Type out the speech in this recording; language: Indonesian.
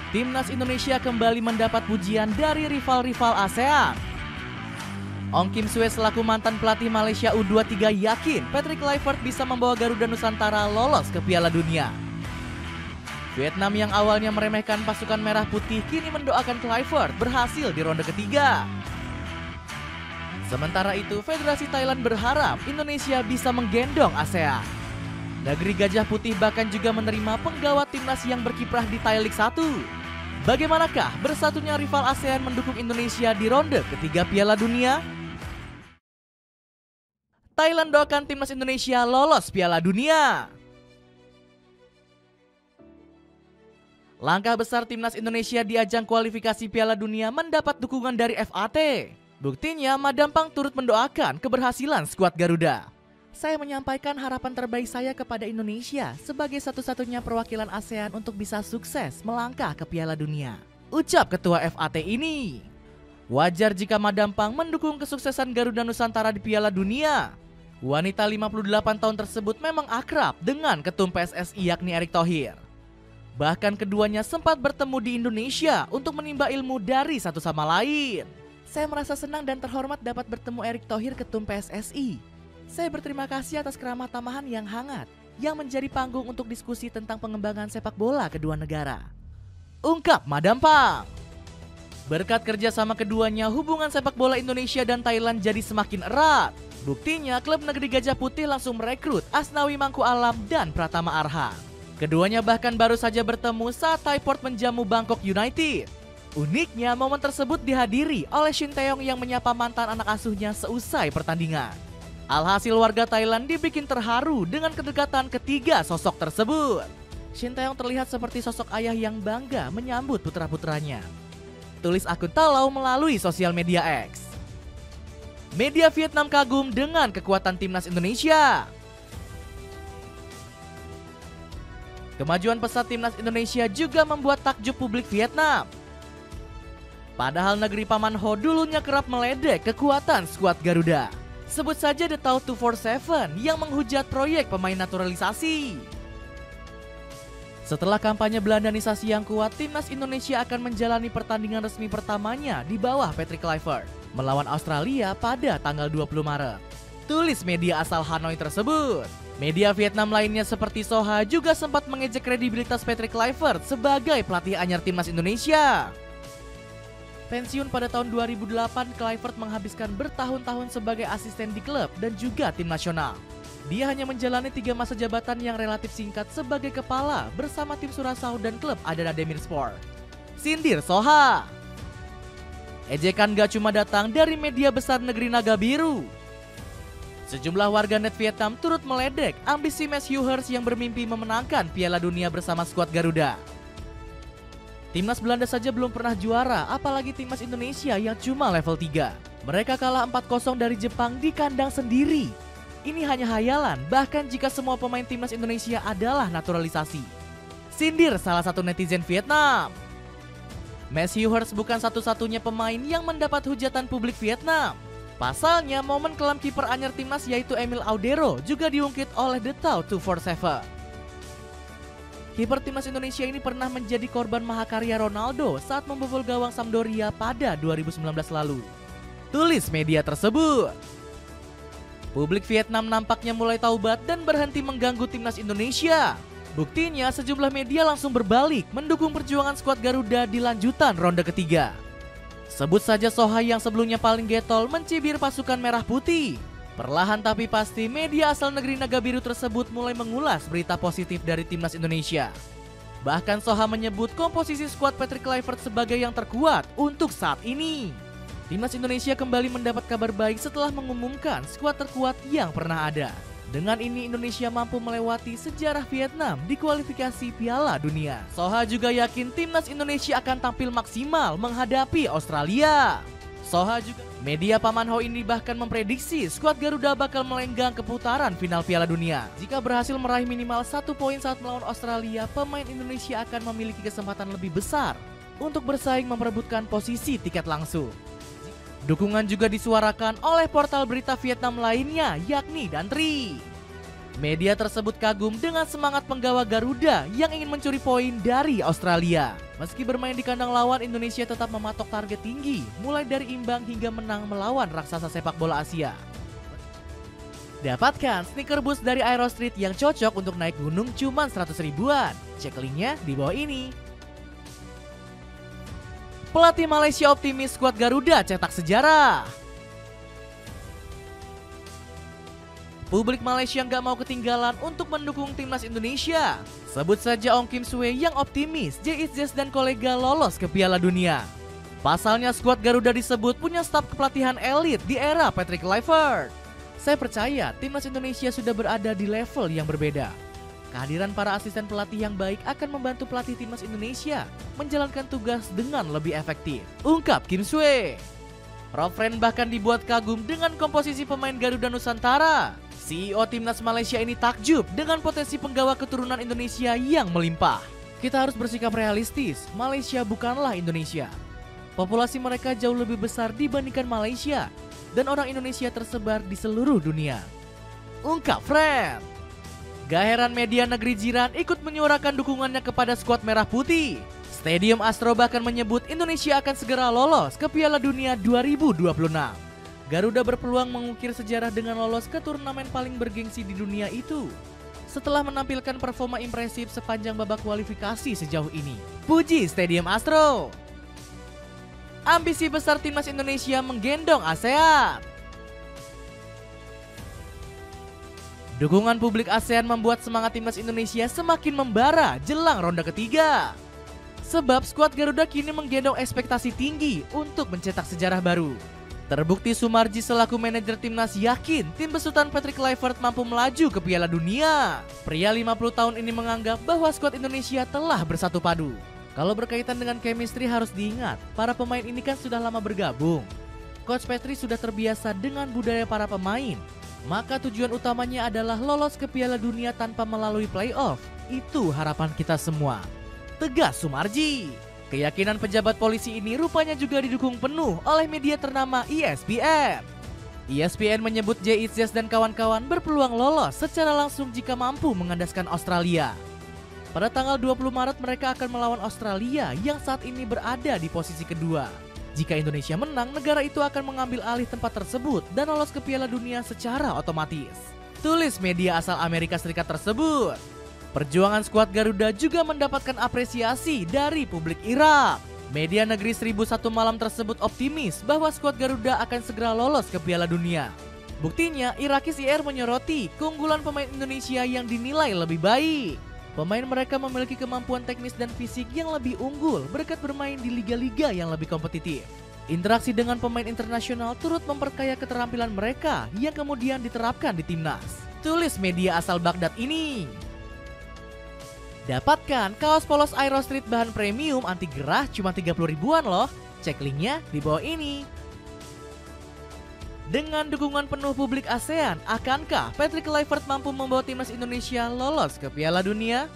Timnas Indonesia kembali mendapat pujian dari rival-rival ASEAN. Ong Kim Sue selaku mantan pelatih Malaysia U23 yakin Patrick Kluivert bisa membawa Garuda Nusantara lolos ke Piala Dunia. Vietnam yang awalnya meremehkan pasukan merah putih kini mendoakan Kluivert berhasil di ronde ketiga. Sementara itu, Federasi Thailand berharap Indonesia bisa menggendong ASEAN. Negeri Gajah Putih bahkan juga menerima penggawa timnas yang berkiprah di Thai League 1. Bagaimanakah bersatunya rival ASEAN mendukung Indonesia di ronde ketiga Piala Dunia? Thailand doakan timnas Indonesia lolos Piala Dunia. Langkah besar timnas Indonesia di ajang kualifikasi Piala Dunia mendapat dukungan dari FAT. Buktinya, Madampang turut mendoakan keberhasilan skuad Garuda. Saya menyampaikan harapan terbaik saya kepada Indonesia sebagai satu-satunya perwakilan ASEAN untuk bisa sukses melangkah ke Piala Dunia, ucap Ketua FAT ini. Wajar jika Madampang mendukung kesuksesan Garuda Nusantara di Piala Dunia. Wanita 58 tahun tersebut memang akrab dengan Ketum PSSI yakni Erick Thohir. Bahkan keduanya sempat bertemu di Indonesia untuk menimba ilmu dari satu sama lain. Saya merasa senang dan terhormat dapat bertemu Erick Thohir, Ketum PSSI. Saya berterima kasih atas keramah tamahan yang hangat yang menjadi panggung untuk diskusi tentang pengembangan sepak bola kedua negara, ungkap Madampang. Berkat kerjasama keduanya, hubungan sepak bola Indonesia dan Thailand jadi semakin erat. Buktinya, klub negeri Gajah Putih langsung merekrut Asnawi Mangku Alam dan Pratama Arhan. Keduanya bahkan baru saja bertemu saat Thaiport menjamu Bangkok United. Uniknya, momen tersebut dihadiri oleh Shin Taeyong yang menyapa mantan anak asuhnya seusai pertandingan. Alhasil warga Thailand dibikin terharu dengan kedekatan ketiga sosok tersebut. Shin Taeyong terlihat seperti sosok ayah yang bangga menyambut putra-putranya, tulis akun Talau melalui sosial media X. Media Vietnam kagum dengan kekuatan timnas Indonesia. Kemajuan pesat timnas Indonesia juga membuat takjub publik Vietnam. Padahal negeri Paman Ho dulunya kerap meledek kekuatan skuad Garuda. Sebut saja The Tau 247 yang menghujat proyek pemain naturalisasi. Setelah kampanye Belandanisasi yang kuat, timnas Indonesia akan menjalani pertandingan resmi pertamanya di bawah Patrick Kluivert melawan Australia pada tanggal 20 Maret. Tulis media asal Hanoi tersebut. Media Vietnam lainnya seperti Soha juga sempat mengejek kredibilitas Patrick Kluivert sebagai pelatih anyar timnas Indonesia. Pensiun pada tahun 2008, Kluivert menghabiskan bertahun-tahun sebagai asisten di klub dan juga tim nasional. Dia hanya menjalani 3 masa jabatan yang relatif singkat sebagai kepala bersama tim Curaçao dan klub Adana Demirspor. Sindir Soha. Ejekan gak cuma datang dari media besar negeri Naga Biru. Sejumlah warganet Vietnam turut meledek ambisi Matthew Hurst yang bermimpi memenangkan Piala Dunia bersama skuad Garuda. Timnas Belanda saja belum pernah juara, apalagi timnas Indonesia yang cuma level 3. Mereka kalah 4-0 dari Jepang di kandang sendiri. Ini hanya hayalan, bahkan jika semua pemain timnas Indonesia adalah naturalisasi. Sindir salah satu netizen Vietnam. Matthew Hurst bukan satu-satunya pemain yang mendapat hujatan publik Vietnam. Pasalnya, momen kelam kiper anyar timnas yaitu Emil Audero juga diungkit oleh The Tau 247. Kiper timnas Indonesia ini pernah menjadi korban mahakarya Ronaldo saat membobol gawang Sampdoria pada 2019 lalu. Tulis media tersebut. Publik Vietnam nampaknya mulai taubat dan berhenti mengganggu timnas Indonesia. Buktinya, sejumlah media langsung berbalik mendukung perjuangan skuad Garuda di lanjutan ronde ketiga. Sebut saja Soha yang sebelumnya paling getol mencibir pasukan merah putih. Perlahan tapi pasti, media asal negeri Naga Biru tersebut mulai mengulas berita positif dari timnas Indonesia. Bahkan Soha menyebut komposisi skuad Patrick Kluivert sebagai yang terkuat untuk saat ini. Timnas Indonesia kembali mendapat kabar baik setelah mengumumkan skuad terkuat yang pernah ada. Dengan ini Indonesia mampu melewati sejarah Vietnam di kualifikasi Piala Dunia. Soha juga yakin timnas Indonesia akan tampil maksimal menghadapi Australia. Soha juga, media Paman Ho ini bahkan memprediksi skuad Garuda bakal melenggang ke putaran final Piala Dunia. Jika berhasil meraih minimal 1 poin saat melawan Australia, pemain Indonesia akan memiliki kesempatan lebih besar untuk bersaing memperebutkan posisi tiket langsung. Dukungan juga disuarakan oleh portal berita Vietnam lainnya, yakni Dantri. Media tersebut kagum dengan semangat penggawa Garuda yang ingin mencuri poin dari Australia. Meski bermain di kandang lawan, Indonesia tetap mematok target tinggi, mulai dari imbang hingga menang melawan raksasa sepak bola Asia. Dapatkan sneaker boost dari Aero Street yang cocok untuk naik gunung cuma 100 ribuan. Cek linknya di bawah ini. Pelatih Malaysia optimis skuad Garuda cetak sejarah. Publik Malaysia nggak mau ketinggalan untuk mendukung timnas Indonesia. Sebut saja Ong Kim Sue yang optimis JIS dan kolega lolos ke Piala Dunia. Pasalnya skuad Garuda disebut punya staf kepelatihan elit di era Patrick Kluivert. Saya percaya timnas Indonesia sudah berada di level yang berbeda. Kehadiran para asisten pelatih yang baik akan membantu pelatih timnas Indonesia menjalankan tugas dengan lebih efektif, ungkap Kim Sue. Rofren bahkan dibuat kagum dengan komposisi pemain Garuda Nusantara. CEO timnas Malaysia ini takjub dengan potensi penggawa keturunan Indonesia yang melimpah. Kita harus bersikap realistis, Malaysia bukanlah Indonesia. Populasi mereka jauh lebih besar dibandingkan Malaysia, dan orang Indonesia tersebar di seluruh dunia, ungkap Fred. Gak heran media negeri jiran ikut menyuarakan dukungannya kepada skuad merah putih. Stadium Astro bahkan menyebut Indonesia akan segera lolos ke Piala Dunia 2026. Garuda berpeluang mengukir sejarah dengan lolos ke turnamen paling bergengsi di dunia itu, setelah menampilkan performa impresif sepanjang babak kualifikasi sejauh ini. Puji Stadium Astro. Ambisi besar timnas Indonesia menggendong ASEAN. Dukungan publik ASEAN membuat semangat timnas Indonesia semakin membara jelang ronde ketiga. Sebab skuad Garuda kini menggendong ekspektasi tinggi untuk mencetak sejarah baru. Terbukti Sumarji selaku manajer timnas yakin tim besutan Patrick Kluivert mampu melaju ke Piala Dunia. Pria 50 tahun ini menganggap bahwa skuad Indonesia telah bersatu padu. Kalau berkaitan dengan chemistry harus diingat, para pemain ini kan sudah lama bergabung. Coach Petri sudah terbiasa dengan budaya para pemain. Maka tujuan utamanya adalah lolos ke Piala Dunia tanpa melalui playoff. Itu harapan kita semua, tegas Sumarji. Keyakinan pejabat polisi ini rupanya juga didukung penuh oleh media ternama ESPN. ESPN menyebut JIS dan kawan-kawan berpeluang lolos secara langsung jika mampu mengandaskan Australia. Pada tanggal 20 Maret mereka akan melawan Australia yang saat ini berada di posisi kedua. Jika Indonesia menang, negara itu akan mengambil alih tempat tersebut dan lolos ke Piala Dunia secara otomatis, tulis media asal Amerika Serikat tersebut. Perjuangan skuad Garuda juga mendapatkan apresiasi dari publik Irak. Media negeri 1001 malam tersebut optimis bahwa skuad Garuda akan segera lolos ke Piala Dunia. Buktinya, Irakis IR menyoroti keunggulan pemain Indonesia yang dinilai lebih baik. Pemain mereka memiliki kemampuan teknis dan fisik yang lebih unggul berkat bermain di liga-liga yang lebih kompetitif. Interaksi dengan pemain internasional turut memperkaya keterampilan mereka yang kemudian diterapkan di timnas, tulis media asal Baghdad ini. Dapatkan kaos polos Aero Street bahan premium anti gerah cuma 30 ribuan loh. Cek linknya di bawah ini. Dengan dukungan penuh publik ASEAN, akankah Patrick Kluivert mampu membawa timnas Indonesia lolos ke Piala Dunia?